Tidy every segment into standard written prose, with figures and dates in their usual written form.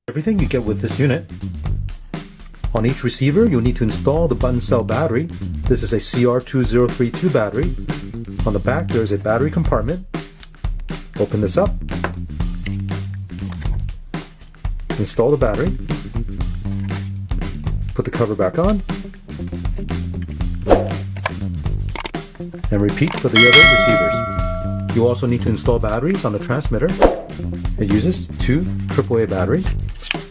Everything you get with this unit. On each receiver, you'll need to install the button cell battery. This is a CR2032 battery. On the back, there's a battery compartment. Open this up. Install the battery. Put the cover back on. And repeat for the other receivers. You also need to install batteries on the transmitter. It uses 2 AAA batteries.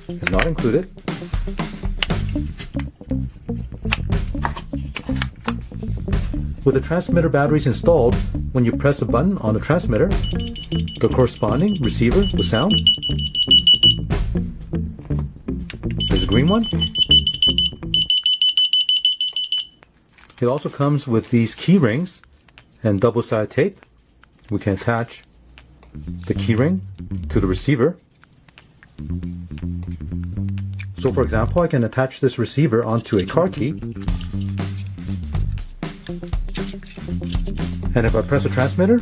It's not included. With the transmitter batteries installed, when you press a button on the transmitter, the corresponding receiver will sound. There's a green one. It also comes with these key rings and double-sided tape. We can attach the key ring to the receiver. So for example, I can attach this receiver onto a car key. And if I press a transmitter,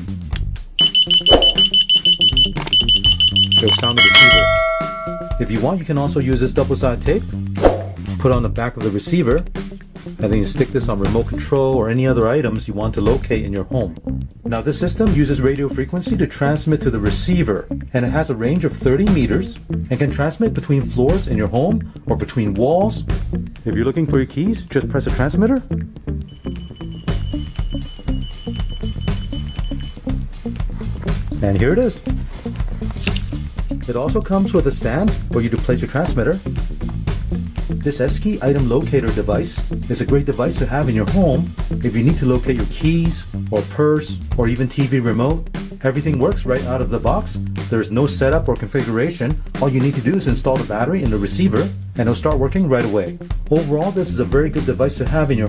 it will sound the receiver. If you want, you can also use this double-sided tape, put on the back of the receiver, and then you stick this on remote control or any other items you want to locate in your home. Now this system uses radio frequency to transmit to the receiver, and it has a range of 30 meters and can transmit between floors in your home or between walls. If you're looking for your keys, just press a transmitter. And here it is. It also comes with a stand for you to place your transmitter. This S-Key item locator device is a great device to have in your home if you need to locate your keys or purse or even TV remote. Everything works right out of the box. There's no setup or configuration. All you need to do is install the battery in the receiver and it'll start working right away. Overall, this is a very good device to have in your home.